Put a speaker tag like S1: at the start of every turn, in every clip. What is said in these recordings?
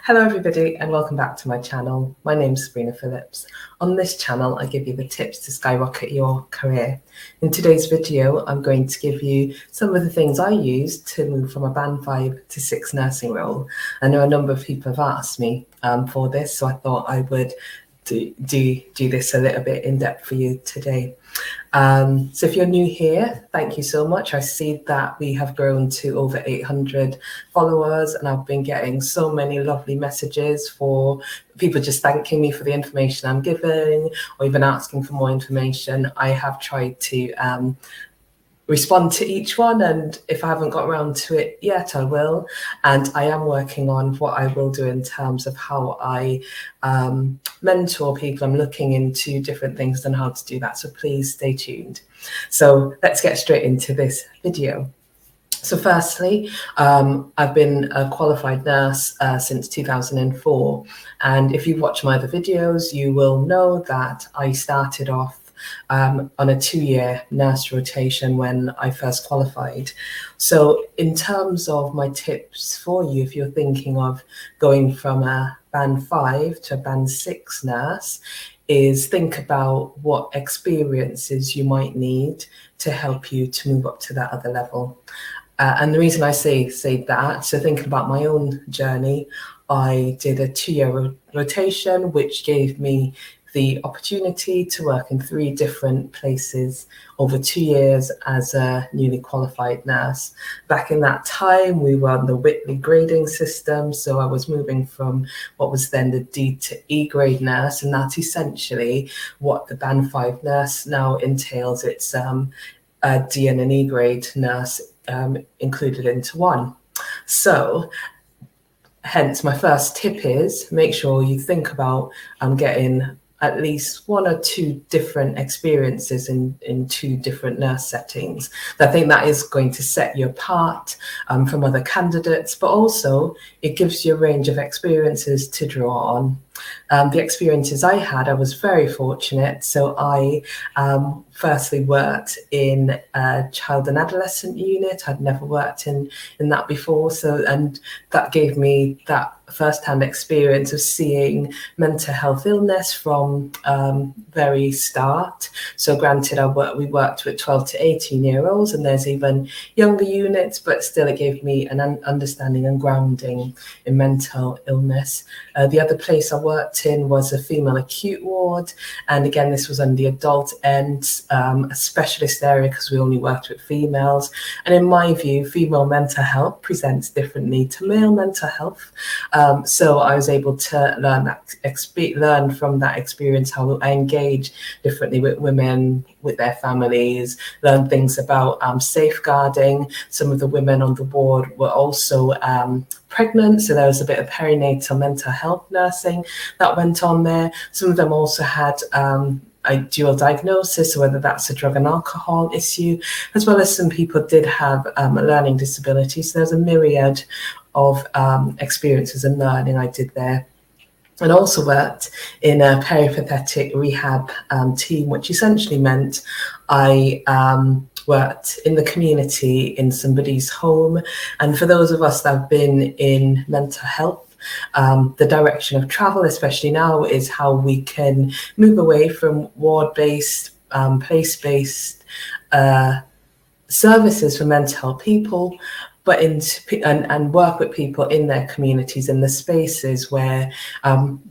S1: Hello everybody and welcome back to my channel. My name is Sabrina Phillips. On this channel I give you the tips to skyrocket your career. In today's video I'm going to give you some of the things I used to move from a band 5 to 6 nursing role. I know a number of people have asked me for this, so I thought I would do this a little bit in depth for you today. So if you're new here, thank you so much. I see that we have grown to over 800 followers and I've been getting so many lovely messages for people just thanking me for the information I'm giving or even asking for more information. I have tried to respond to each one, and if I haven't got around to it yet, I will. And I am working on what I will do in terms of how I mentor people. I'm looking into different things and how to do that, so please stay tuned. So let's get straight into this video. So firstly, I've been a qualified nurse since 2004, and if you've watched my other videos, you will know that I started off on a 2-year nurse rotation when I first qualified. So in terms of my tips for you, if you're thinking of going from a band 5 to a band 6 nurse, is think about what experiences you might need to help you to move up to that other level. And the reason I say that, so thinking about my own journey, I did a 2-year rotation, which gave me the opportunity to work in 3 different places over 2 years as a newly qualified nurse. Back in that time, we were on the Whitley grading system, so I was moving from what was then the D to E grade nurse, and that's essentially what the band 5 nurse now entails. It's a D and an E grade nurse included into one. So hence my first tip is make sure you think about getting at least 1 or 2 different experiences in 2 different nurse settings. I think that is going to set you apart from other candidates, but also it gives you a range of experiences to draw on. The experiences I had, I was very fortunate. So I firstly worked in a child and adolescent unit. I'd never worked in that before. And that gave me that first-hand experience of seeing mental health illness from very start. So granted, we worked with 12 to 18-year-olds, and there's even younger units, but still it gave me an understanding and grounding in mental illness. The other place I worked in was a female acute ward, and again this was on the adult end, a specialist area because we only worked with females. And in my view, female mental health presents differently to male mental health. So I was able to learn from that experience how I engage differently with women, with their families, learn things about safeguarding. Some of the women on the ward were also pregnant, so there was a bit of perinatal mental health nursing that went on there. Some of them also had a dual diagnosis, so whether that's a drug and alcohol issue, as well as some people did have a learning disability. So there's a myriad of experiences and learning I did there. And also worked in a peripatetic rehab team, which essentially meant I worked in the community in somebody's home. And for those of us that have been in mental health, the direction of travel, especially now, is how we can move away from ward-based, place-based services for mental health people, but and work with people in their communities, in the spaces where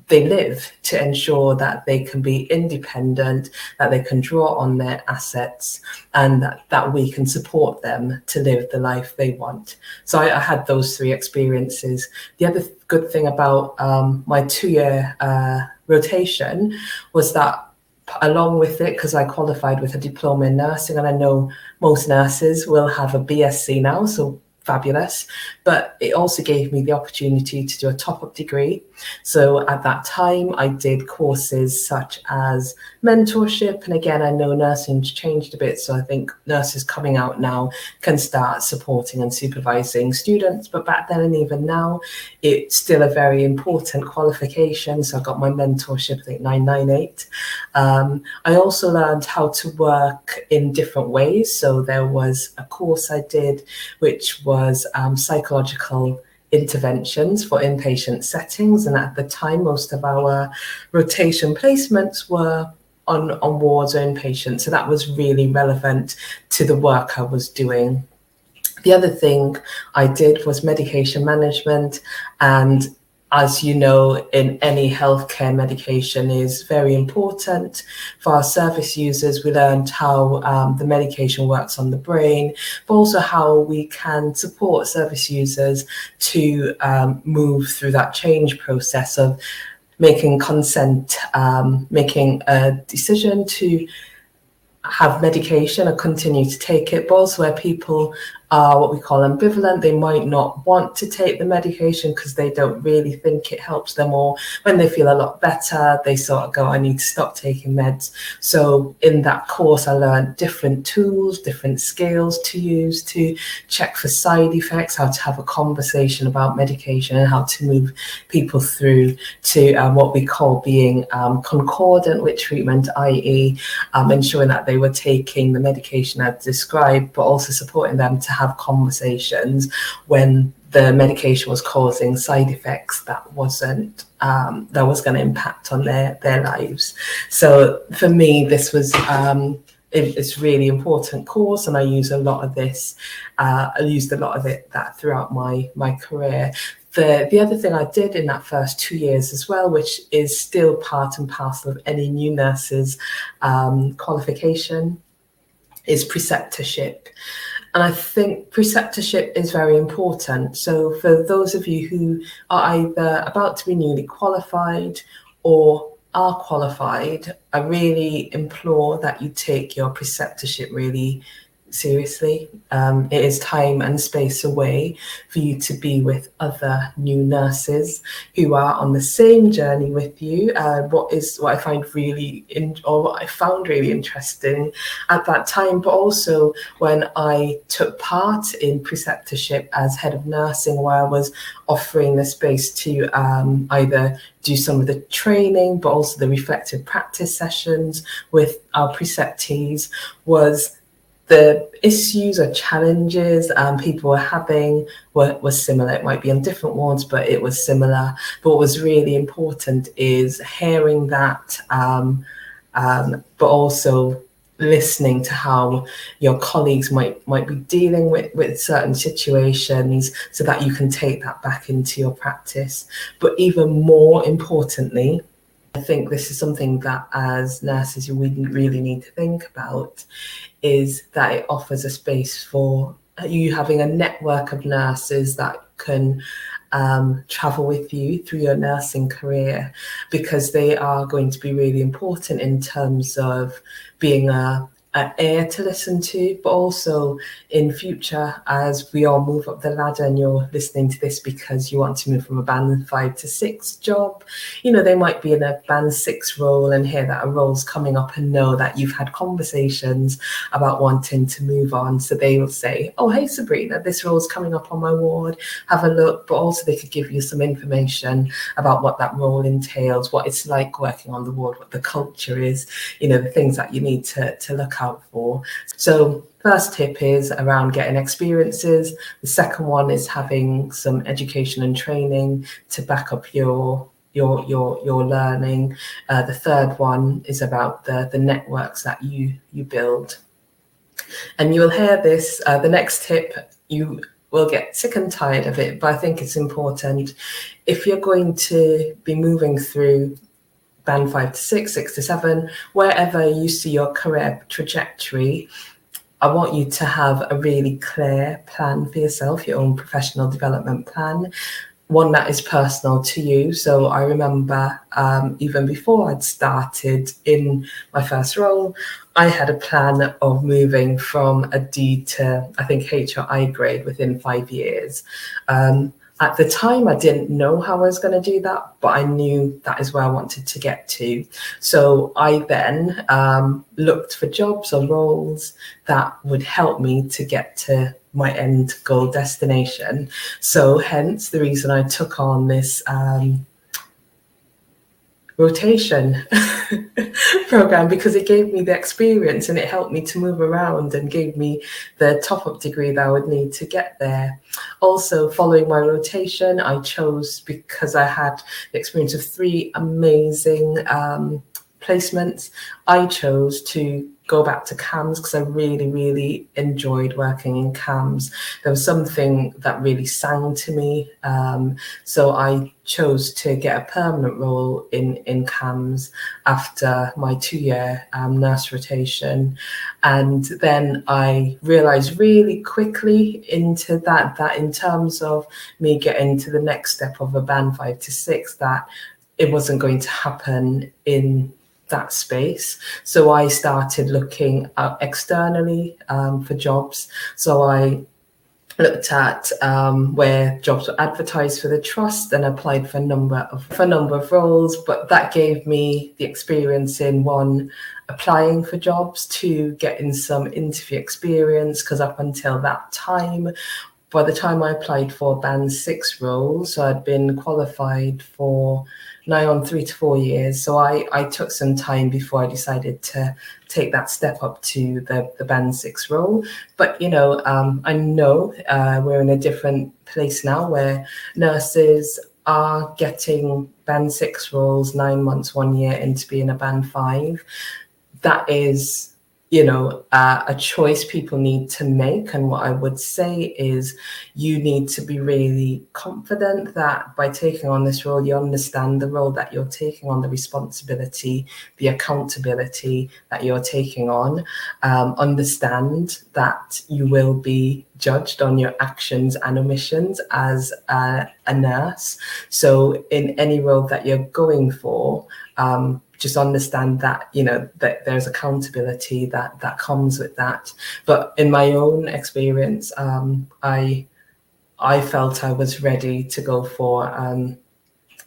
S1: they live, to ensure that they can be independent, that they can draw on their assets, and that we can support them to live the life they want. So I had those 3 experiences. The other good thing about my 2-year rotation was that along with it, because I qualified with a diploma in nursing, and I know most nurses will have a BSc now, so fabulous, but it also gave me the opportunity to do a top-up degree. So at that time I did courses such as mentorship, and again I know nursing's changed a bit, so I think nurses coming out now can start supporting and supervising students, but back then and even now it's still a very important qualification. So I got my mentorship, I think 998. I also learned how to work in different ways. So there was a course I did which was psychological interventions for inpatient settings. And at the time, most of our rotation placements were on wards or inpatient. So that was really relevant to the work I was doing. The other thing I did was medication management, and as you know, in any healthcare, medication is very important. For our service users, we learned how the medication works on the brain, but also how we can support service users to move through that change process of making consent, making a decision to have medication or continue to take it, but also where people are what we call ambivalent. They might not want to take the medication because they don't really think it helps them, or when they feel a lot better, they sort of go, I need to stop taking meds. So in that course, I learned different tools, different skills to use to check for side effects, how to have a conversation about medication, and how to move people through to what we call being concordant with treatment, i.e. Ensuring that they were taking the medication as described, but also supporting them to have conversations when the medication was causing side effects that wasn't that was going to impact on their lives. So for me, this was it's really important course, and I use a lot of this. I used a lot of that throughout my career. The other thing I did in that first 2 years as well, which is still part and parcel of any new nurse's qualification, is preceptorship. And I think preceptorship is very important. So for those of you who are either about to be newly qualified or are qualified, I really implore that you take your preceptorship really seriously. It is time and space away for you to be with other new nurses who are on the same journey with you. What I found really interesting at that time, but also when I took part in preceptorship as head of nursing, where I was offering the space to either do some of the training, but also the reflective practice sessions with our preceptees, was the issues or challenges people were having were similar. It might be on different wards, but it was similar. But what was really important is hearing that, but also listening to how your colleagues might be dealing with certain situations, so that you can take that back into your practice. But even more importantly, I think this is something that as nurses we really need to think about, is that it offers a space for you having a network of nurses that can travel with you through your nursing career, because they are going to be really important in terms of being an ear to listen to, but also in future, as we all move up the ladder, and you're listening to this because you want to move from a band 5 to 6 job, they might be in a band 6 role and hear that a role's coming up and know that you've had conversations about wanting to move on. So they will say, oh, hey, Sabrina, this role's coming up on my ward, have a look. But also they could give you some information about what that role entails, what it's like working on the ward, what the culture is, the things that you need to look out for. So first tip is around getting experiences. The second one is having some education and training to back up your learning. The third one is about the networks that you build. And you will hear this, the next tip, you will get sick and tired of it, but I think it's important. If you're going to be moving through band 5 to 6, 6 to 7, wherever you see your career trajectory, I want you to have a really clear plan for yourself, your own professional development plan, one that is personal to you. So I remember even before I'd started in my first role, I had a plan of moving from a D to, I think, H or I grade within 5 years. At the time, I didn't know how I was going to do that, but I knew that is where I wanted to get to. So I then looked for jobs or roles that would help me to get to my end goal destination. So hence the reason I took on this rotation program, because it gave me the experience and it helped me to move around and gave me the top-up degree that I would need to get there. Also, following my rotation, I chose, because I had the experience of 3 amazing placements, I chose to go back to CAMS because I really, really enjoyed working in CAMS. There was something that really sang to me. So I chose to get a permanent role in CAMS after my 2-year nurse rotation. And then I realized really quickly into that in terms of me getting to the next step of a band 5 to 6, that it wasn't going to happen in that space. So I started looking externally for jobs. So I looked at where jobs were advertised for the trust and applied for a number of roles. But that gave me the experience in, 1, applying for jobs, 2, getting some interview experience, because up until that time, by the time I applied for band 6 roles, so I'd been qualified for nigh on 3 to 4 years. So I took some time before I decided to take that step up to the band 6 role. But, I know we're in a different place now where nurses are getting band 6 roles 9 months, 1 year into being a band 5. That is, a choice people need to make. And what I would say is you need to be really confident that by taking on this role, you understand the role that you're taking on, the responsibility, the accountability that you're taking on. Understand that you will be judged on your actions and omissions as a nurse. So in any role that you're going for, just understand that, that there's accountability that comes with that. But in my own experience, I felt I was ready to go for a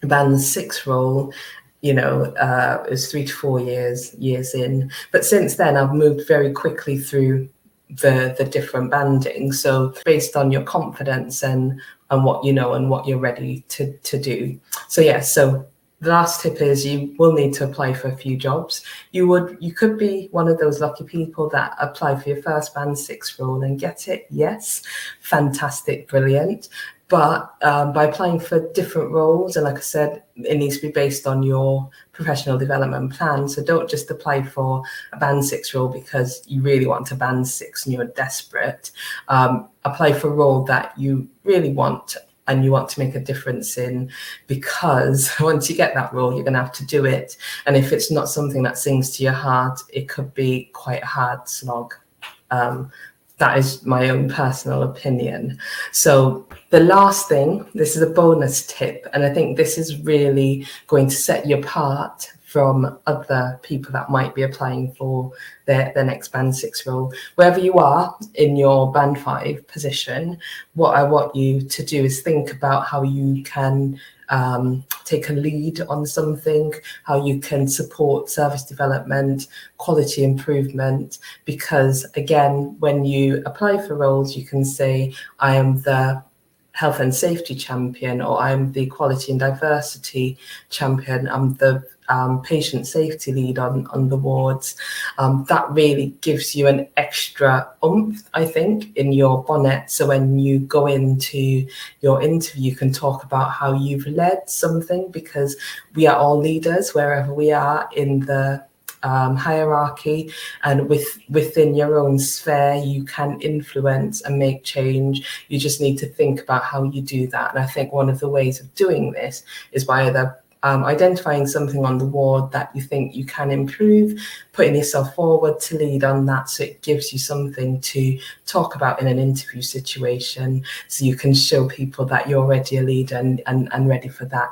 S1: band 6 role. It was 3 to 4 years in. But since then, I've moved very quickly through the different banding. So based on your confidence and what you know and what you're ready to do. So yeah, so the last tip is you will need to apply for a few jobs. You could be one of those lucky people that apply for your first band 6 role and get it. Yes, fantastic, brilliant. But by applying for different roles, and like I said, it needs to be based on your professional development plan. So don't just apply for a band 6 role because you really want a band 6 and you're desperate. Apply for a role that you really want and you want to make a difference in, because once you get that role, you're going to have to do it. And if it's not something that sings to your heart, it could be quite a hard slog. That is my own personal opinion. So the last thing, this is a bonus tip, and I think this is really going to set you apart from other people that might be applying for their next band 6 role. Wherever you are in your band 5 position, what I want you to do is think about how you can take a lead on something, how you can support service development, quality improvement, because again, when you apply for roles, you can say, I am the health and safety champion, or I'm the quality and diversity champion, I'm the patient safety lead on the wards. That really gives you an extra oomph, I think, in your bonnet. So when you go into your interview, you can talk about how you've led something, because we are all leaders wherever we are in the hierarchy, and within your own sphere you can influence and make change. You just need to think about how you do that. And I think one of the ways of doing this is by either identifying something on the ward that you think you can improve, putting yourself forward to lead on that, so it gives you something to talk about in an interview situation, so you can show people that you're already a leader and ready for that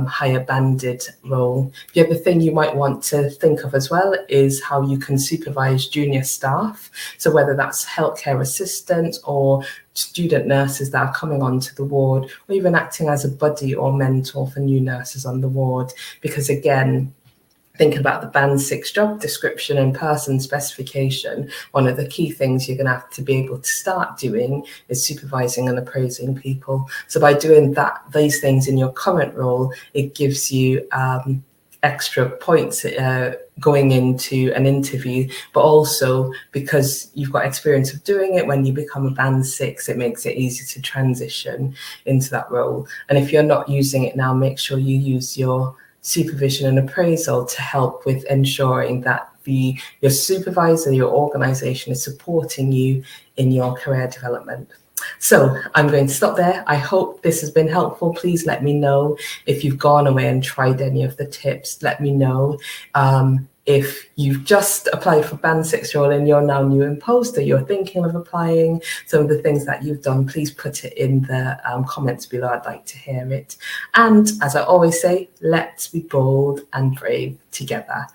S1: higher banded role. The other thing you might want to think of as well is how you can supervise junior staff. So whether that's healthcare assistants or student nurses that are coming onto the ward, or even acting as a buddy or mentor for new nurses on the ward. Because again, thinking about the band 6 job description and person specification, one of the key things you're going to have to be able to start doing is supervising and appraising people. So by doing these things in your current role, it gives you extra points going into an interview, but also because you've got experience of doing it, when you become a band 6, it makes it easy to transition into that role. And if you're not using it now, make sure you use your supervision and appraisal to help with ensuring that your supervisor, your organisation is supporting you in your career development. So I'm going to stop there. I hope this has been helpful. Please let me know if you've gone away and tried any of the tips. Let me know if you've just applied for band 6 role and you're now new in post, or you're thinking of applying, some of the things that you've done, please put it in the comments below. I'd like to hear it. And as I always say, let's be bold and brave together.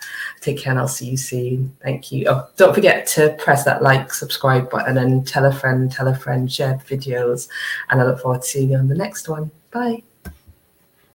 S1: Take care, and I'll see you soon. Thank you. Oh, don't forget to press that like, subscribe button, and tell a friend, share the videos. And I look forward to seeing you on the next one. Bye.